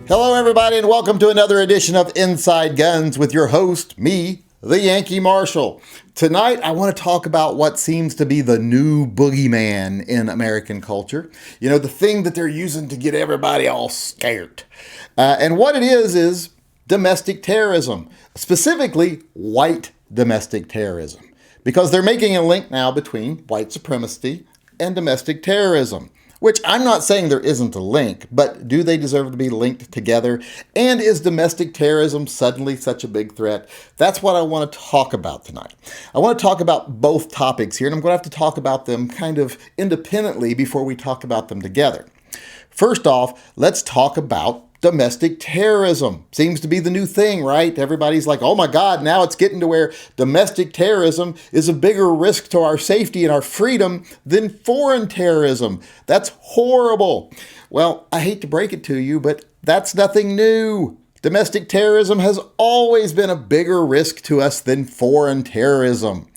Hello, everybody, and welcome to another edition of Inside Guns with your host, me, the Yankee Marshal. Tonight, I want to talk about what seems to be the new boogeyman in American culture. You know, the thing that they're using to get everybody all scared. And what it is domestic terrorism, specifically white domestic terrorism, because they're making a link now between white supremacy and domestic terrorism. Which I'm not saying there isn't a link, but do they deserve to be linked together? And is domestic terrorism suddenly such a big threat? That's what I want to talk about tonight. I want to talk about both topics here, and I'm going to have to talk about them kind of independently before we talk about them together. First off, let's talk about domestic terrorism. Seems to be the new thing, right? Everybody's like, oh my God, now it's getting to where domestic terrorism is a bigger risk to our safety and our freedom than foreign terrorism. That's horrible. Well, I hate to break it to you, but that's nothing new. Domestic terrorism has always been a bigger risk to us than foreign terrorism.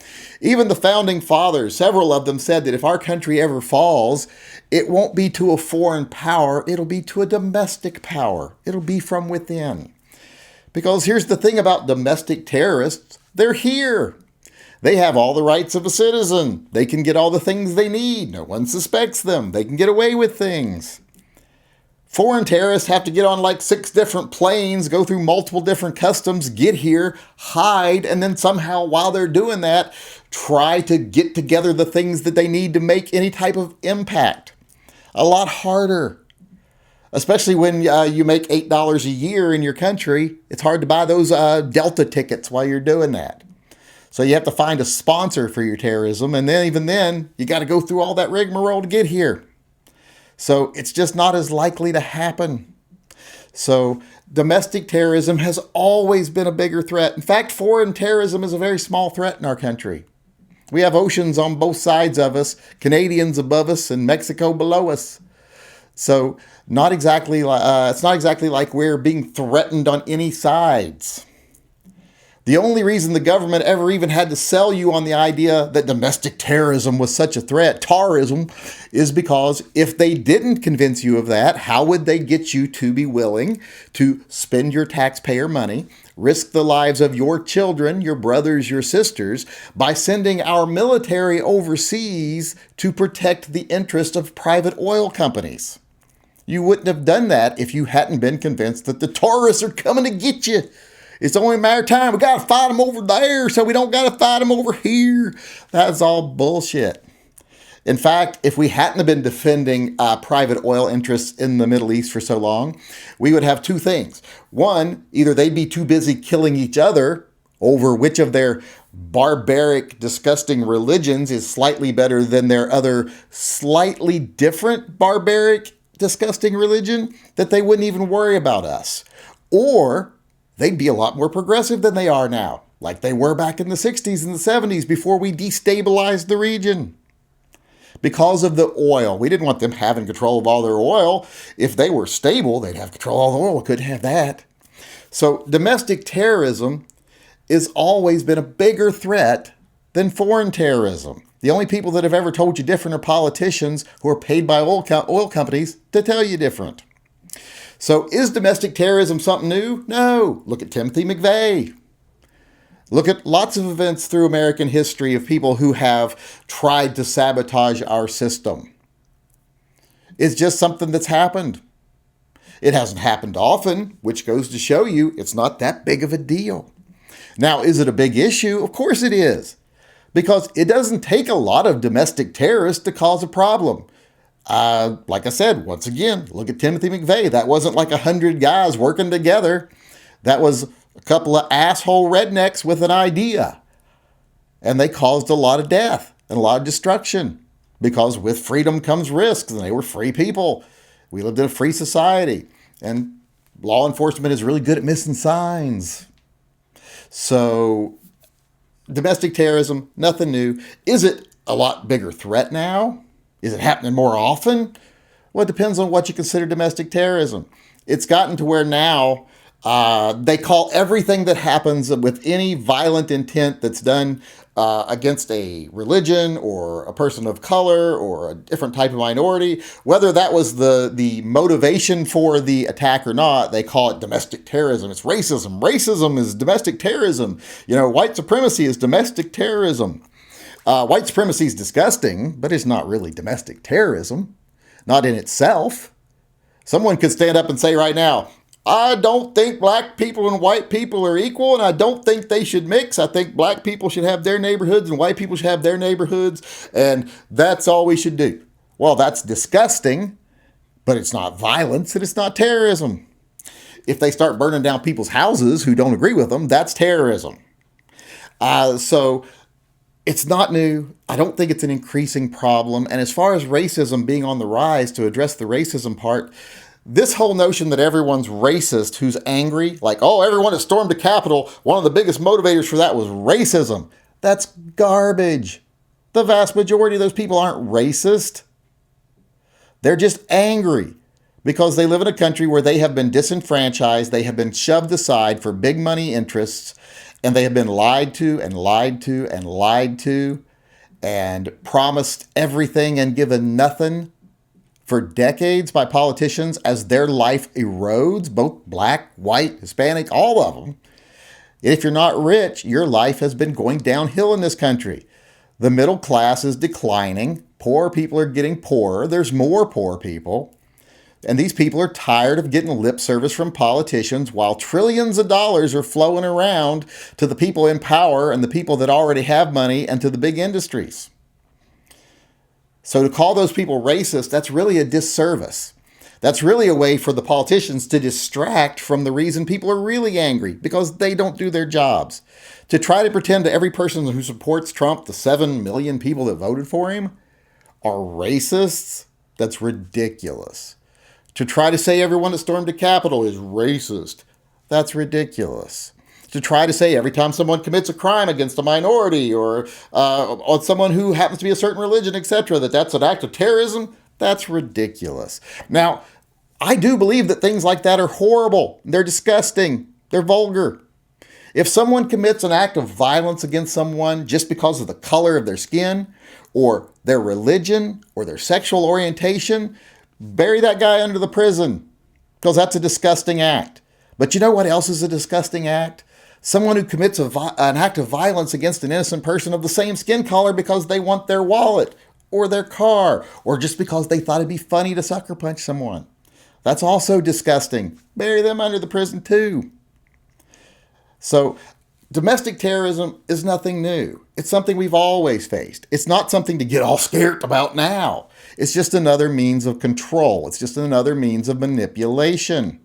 Even the founding fathers, several of them said that if our country ever falls, it won't be to a foreign power, it'll be to a domestic power. It'll be from within. Because here's the thing about domestic terrorists, they're here. They have all the rights of a citizen. They can get all the things they need. No one suspects them. They can get away with things. Foreign terrorists have to get on like 6 different planes, go through multiple different customs, get here, hide, and then somehow while they're doing that, try to get together the things that they need to make any type of impact. A lot harder. Especially when you make $8 a year in your country, it's hard to buy those Delta tickets while you're doing that. So you have to find a sponsor for your terrorism, and then even then, you got to go through all that rigmarole to get here. So it's just not as likely to happen. So domestic terrorism has always been a bigger threat. In fact, foreign terrorism is a very small threat in our country. We have oceans on both sides of us, Canadians above us and Mexico below us. So it's not exactly like we're being threatened on any sides. The only reason the government ever even had to sell you on the idea that domestic terrorism was such a threat, terrorism, is because if they didn't convince you of that, how would they get you to be willing to spend your taxpayer money, risk the lives of your children, your brothers, your sisters, by sending our military overseas to protect the interest of private oil companies? You wouldn't have done that if you hadn't been convinced that the terrorists are coming to get you. It's only a matter of time. We got to fight them over there, so we don't got to fight them over here. That's all bullshit. In fact, if we hadn't been defending private oil interests in the Middle East for so long, we would have 2 things. One, either they'd be too busy killing each other over which of their barbaric, disgusting religions is slightly better than their other slightly different barbaric, disgusting religion, that they wouldn't even worry about us. Or they'd be a lot more progressive than they are now, like they were back in the 60s and the 70s before we destabilized the region. Because of the oil. We didn't want them having control of all their oil. If they were stable, they'd have control of all the oil. We couldn't have that. So domestic terrorism has always been a bigger threat than foreign terrorism. The only people that have ever told you different are politicians who are paid by oil companies to tell you different. So is domestic terrorism something new? No. Look at Timothy McVeigh. Look at lots of events through American history of people who have tried to sabotage our system. It's just something that's happened. It hasn't happened often, which goes to show you it's not that big of a deal. Now, is it a big issue? Of course it is. Because it doesn't take a lot of domestic terrorists to cause a problem. Like I said, once again, look at Timothy McVeigh. That wasn't like 100 guys working together. That was a couple of asshole rednecks with an idea. And they caused a lot of death and a lot of destruction. Because with freedom comes risks, and they were free people. We lived in a free society. And law enforcement is really good at missing signs. So, domestic terrorism, nothing new. Is it a lot bigger threat now? Is it happening more often? Well, it depends on what you consider domestic terrorism. It's gotten to where now They call everything that happens with any violent intent that's done against a religion or a person of color or a different type of minority, whether that was the motivation for the attack or not, they call it domestic terrorism. It's racism. Racism is domestic terrorism. White supremacy is domestic terrorism. White supremacy is disgusting, but it's not really domestic terrorism, not in itself. Someone could stand up and say right now, I don't think black people and white people are equal, and I don't think they should mix. I think black people should have their neighborhoods and white people should have their neighborhoods, and that's all we should do. Well, that's disgusting, but it's not violence and it's not terrorism. If they start burning down people's houses who don't agree with them, that's terrorism. So it's not new. I don't think it's an increasing problem. And as far as racism being on the rise, to address the racism part, this whole notion that everyone's racist who's angry, like, oh, everyone that stormed the Capitol, one of the biggest motivators for that was racism. That's garbage. The vast majority of those people aren't racist. They're just angry because they live in a country where they have been disenfranchised, they have been shoved aside for big money interests, and they have been lied to and lied to and lied to and promised everything and given nothing for decades by politicians as their life erodes, both black, white, Hispanic, all of them. If you're not rich, your life has been going downhill in this country. The middle class is declining. Poor people are getting poorer. There's more poor people. And these people are tired of getting lip service from politicians while trillions of dollars are flowing around to the people in power and the people that already have money and to the big industries. So to call those people racist, that's really a disservice. That's really a way for the politicians to distract from the reason people are really angry, because they don't do their jobs. To try to pretend to every person who supports Trump, the 7 million people that voted for him, are racists, that's ridiculous. To try to say everyone that stormed the Capitol is racist, that's ridiculous. To try to say every time someone commits a crime against a minority or someone who happens to be a certain religion, etc., that's an act of terrorism, that's ridiculous. Now, I do believe that things like that are horrible. They're disgusting. They're vulgar. If someone commits an act of violence against someone just because of the color of their skin or their religion or their sexual orientation, bury that guy under the prison, because that's a disgusting act. But you know what else is a disgusting act? Someone who commits an act of violence against an innocent person of the same skin color because they want their wallet or their car, or just because they thought it'd be funny to sucker punch someone. That's also disgusting. Bury them under the prison too. So domestic terrorism is nothing new. It's something we've always faced. It's not something to get all scared about now. It's just another means of control. It's just another means of manipulation.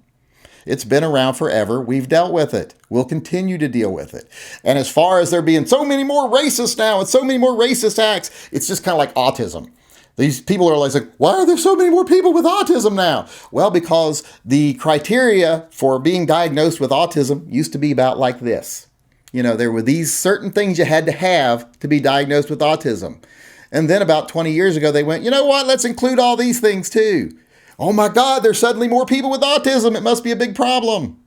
It's been around forever. We've dealt with it. We'll continue to deal with it. And as far as there being so many more racists now and so many more racist acts, it's just kind of like autism. These people are like, why are there so many more people with autism now? Well, because the criteria for being diagnosed with autism used to be about like this. There were these certain things you had to have to be diagnosed with autism. And then about 20 years ago, they went, you know what? Let's include all these things too. Oh my God, there's suddenly more people with autism. It must be a big problem.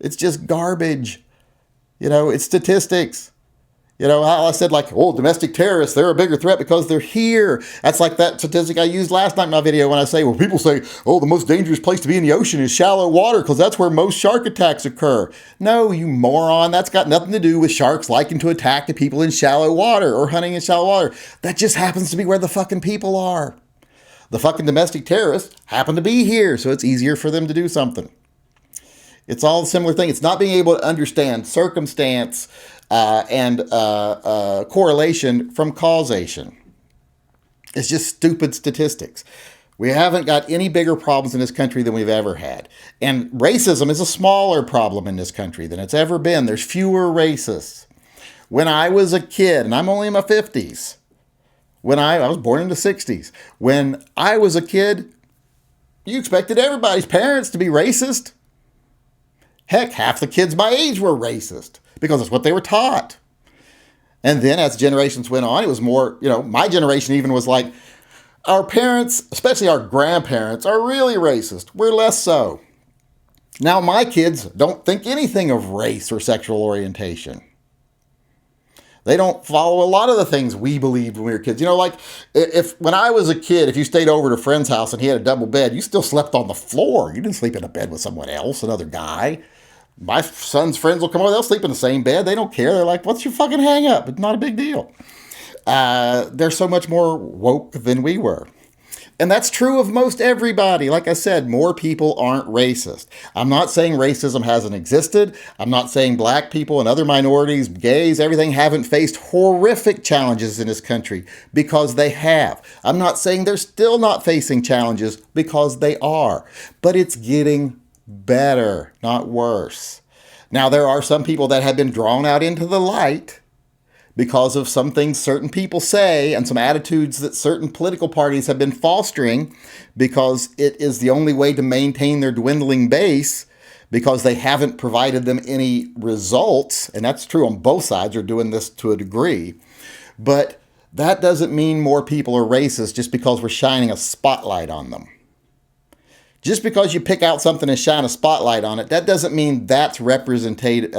It's just garbage. It's statistics. How I said domestic terrorists, they're a bigger threat because they're here. That's like that statistic I used last night in my video when I say, people say, the most dangerous place to be in the ocean is shallow water because that's where most shark attacks occur. No, you moron. That's got nothing to do with sharks liking to attack the people in shallow water or hunting in shallow water. That just happens to be where the fucking people are. The fucking domestic terrorists happen to be here, so it's easier for them to do something. It's all a similar thing. It's not being able to understand circumstance and correlation from causation. It's just stupid statistics. We haven't got any bigger problems in this country than we've ever had. And racism is a smaller problem in this country than it's ever been. There's fewer racists. When I was a kid, and I'm only in my 50s, when I was born in the 60s, when I was a kid, you expected everybody's parents to be racist. Heck, half the kids my age were racist because it's what they were taught. And then as generations went on, it was more, my generation even was like, our parents, especially our grandparents, are really racist. We're less so. Now, my kids don't think anything of race or sexual orientation. They don't follow a lot of the things we believed when we were kids. You know, like if when I was a kid, if you stayed over at a friend's house and he had a double bed, you still slept on the floor. You didn't sleep in a bed with someone else, another guy. My son's friends will come over, they'll sleep in the same bed. They don't care. They're like, what's your fucking hang up? It's not a big deal. They're so much more woke than we were. And that's true of most everybody. Like I said, more people aren't racist. I'm not saying racism hasn't existed. I'm not saying black people and other minorities, gays, everything haven't faced horrific challenges in this country, because they have. I'm not saying they're still not facing challenges, because they are. But it's getting better, not worse. Now, there are some people that have been drawn out into the light because of some things certain people say and some attitudes that certain political parties have been fostering, because it is the only way to maintain their dwindling base, because they haven't provided them any results. And that's true on both sides are doing this to a degree. But that doesn't mean more people are racist just because we're shining a spotlight on them. Just because you pick out something and shine a spotlight on it, that doesn't mean that's representative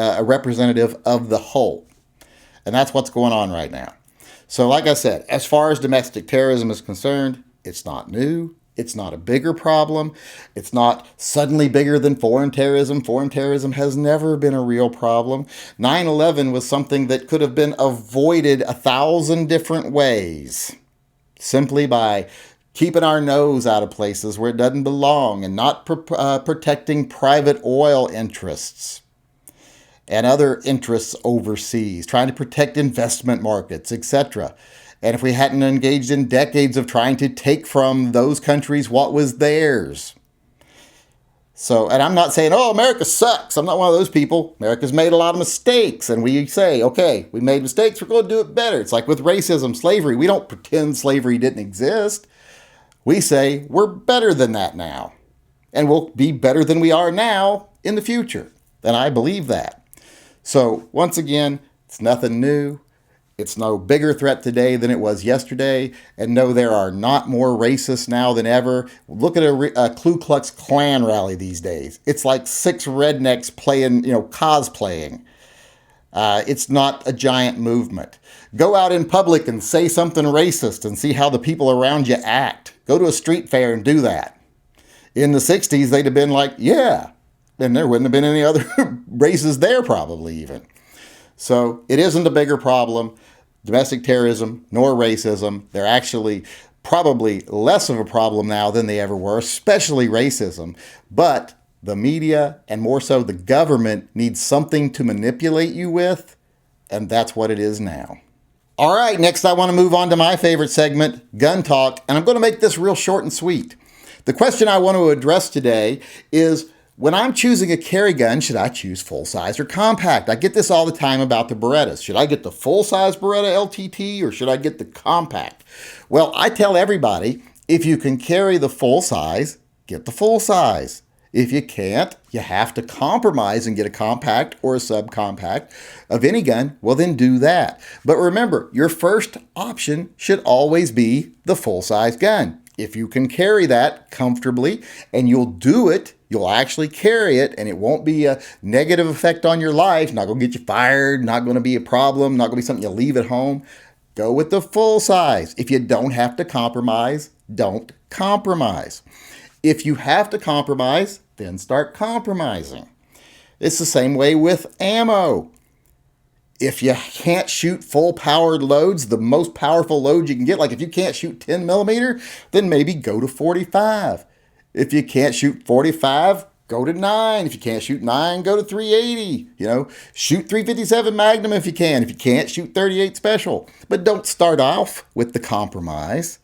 of the whole. And that's what's going on right now. So like I said, as far as domestic terrorism is concerned, it's not new. It's not a bigger problem. It's not suddenly bigger than foreign terrorism. Foreign terrorism has never been a real problem. 9/11 was something that could have been avoided 1,000 different ways, simply by keeping our nose out of places where it doesn't belong and not protecting private oil interests and other interests overseas, trying to protect investment markets, etc. And if we hadn't engaged in decades of trying to take from those countries what was theirs. So, and I'm not saying, oh, America sucks. I'm not one of those people. America's made a lot of mistakes. And we say, okay, we made mistakes. We're going to do it better. It's like with racism, slavery. We don't pretend slavery didn't exist. We say we're better than that now. And we'll be better than we are now in the future. And I believe that. So once again, it's nothing new. It's no bigger threat today than it was yesterday. And no, there are not more racists now than ever. Look at a Ku Klux Klan rally these days. It's like 6 rednecks playing, cosplaying. It's not a giant movement. Go out in public and say something racist and see how the people around you act. Go to a street fair and do that. In the 60s, they'd have been like, yeah. And there wouldn't have been any other races there probably even. So it isn't a bigger problem, domestic terrorism nor racism. They're actually probably less of a problem now than they ever were, especially racism. But the media, and more so the government, needs something to manipulate you with, and that's what it is now. All right, next I want to move on to my favorite segment, Gun Talk, and I'm going to make this real short and sweet. The question I want to address today is, when I'm choosing a carry gun, should I choose full size or compact? I get this all the time about the Berettas. Should I get the full size Beretta LTT or should I get the compact? Well, I tell everybody, if you can carry the full size, get the full size. If you can't, you have to compromise and get a compact or a subcompact of any gun, well then do that. But remember, your first option should always be the full size gun. If you can carry that comfortably and you'll do it, you'll actually carry it and it won't be a negative effect on your life, not going to get you fired, not going to be a problem, not going to be something you leave at home, go with the full size. If you don't have to compromise, don't compromise. If you have to compromise, then start compromising. It's the same way with ammo. If you can't shoot full powered loads, the most powerful load you can get, like if you can't shoot 10 millimeter, then maybe go to 45. If you can't shoot 45, go to 9. If you can't shoot 9, go to 380. Shoot 357 Magnum if you can. If you can't, shoot 38 Special. But don't start off with the compromise.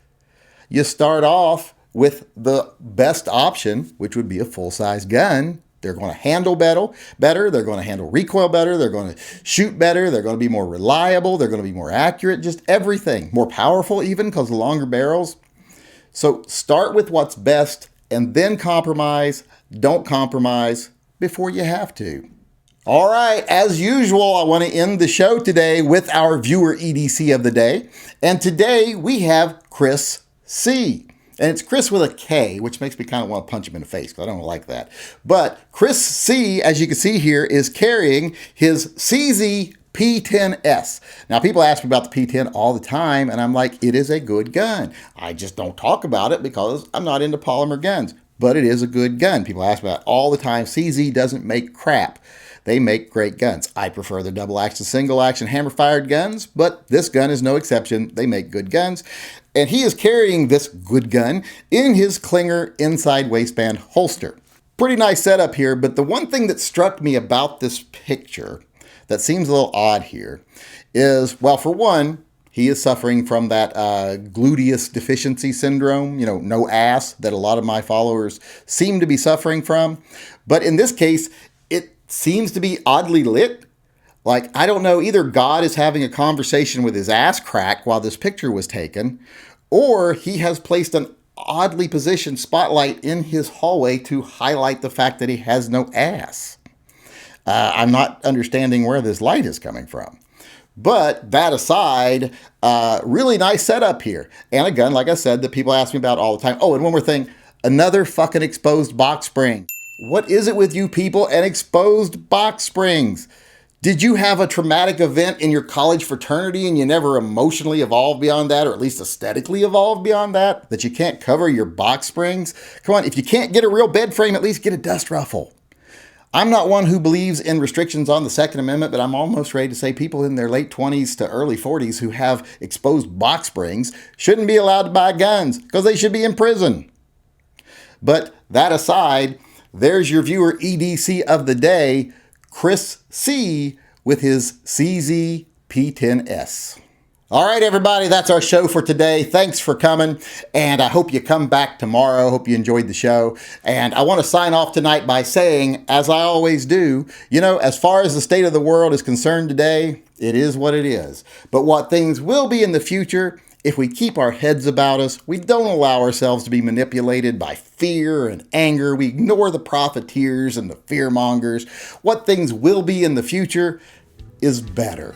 You start off with the best option, which would be a full-size gun. They're going to handle better. They're going to handle recoil better. They're going to shoot better. They're going to be more reliable. They're going to be more accurate. Just everything. More powerful even because of longer barrels. So start with what's best and then compromise. Don't compromise before you have to. All right, as usual, I want to end the show today with our viewer EDC of the day. And today we have Chris C. And it's Chris with a K, which makes me kind of want to punch him in the face because I don't like that. But Chris C, as you can see here, is carrying his CZ P10S. Now, people ask me about the P10 all the time, and I'm like, it is a good gun. I just don't talk about it because I'm not into polymer guns, but it is a good gun. People ask me about it all the time. CZ doesn't make crap. They make great guns. I prefer the double action, single action, hammer fired guns, but this gun is no exception. They make good guns. And he is carrying this good gun in his Klinger inside waistband holster. Pretty nice setup here, but the one thing that struck me about this picture that seems a little odd here is, well, for one, he is suffering from that gluteus deficiency syndrome, no ass, that a lot of my followers seem to be suffering from. But in this case, it seems to be oddly lit. Like, I don't know, either God is having a conversation with his ass crack while this picture was taken, or he has placed an oddly positioned spotlight in his hallway to highlight the fact that he has no ass. I'm not understanding where this light is coming from. But that aside, really nice setup here. And a gun, like I said, that people ask me about all the time. Oh, and one more thing, another fucking exposed box spring. What is it with you people and exposed box springs? Did you have a traumatic event in your college fraternity and you never emotionally evolved beyond that, or at least aesthetically evolved beyond that, that you can't cover your box springs? Come on, if you can't get a real bed frame, at least get a dust ruffle. I'm not one who believes in restrictions on the Second Amendment, but I'm almost ready to say people in their late 20s to early 40s who have exposed box springs shouldn't be allowed to buy guns because they should be in prison. But that aside, there's your viewer EDC of the day, Chris C with his CZ P10S. All right, everybody, that's our show for today. Thanks for coming, and I hope you come back tomorrow. Hope you enjoyed the show. And I want to sign off tonight by saying, as I always do, as far as the state of the world is concerned today, it is what it is. But what things will be in the future, if we keep our heads about us, we don't allow ourselves to be manipulated by fear and anger, we ignore the profiteers and the fearmongers, what things will be in the future is better.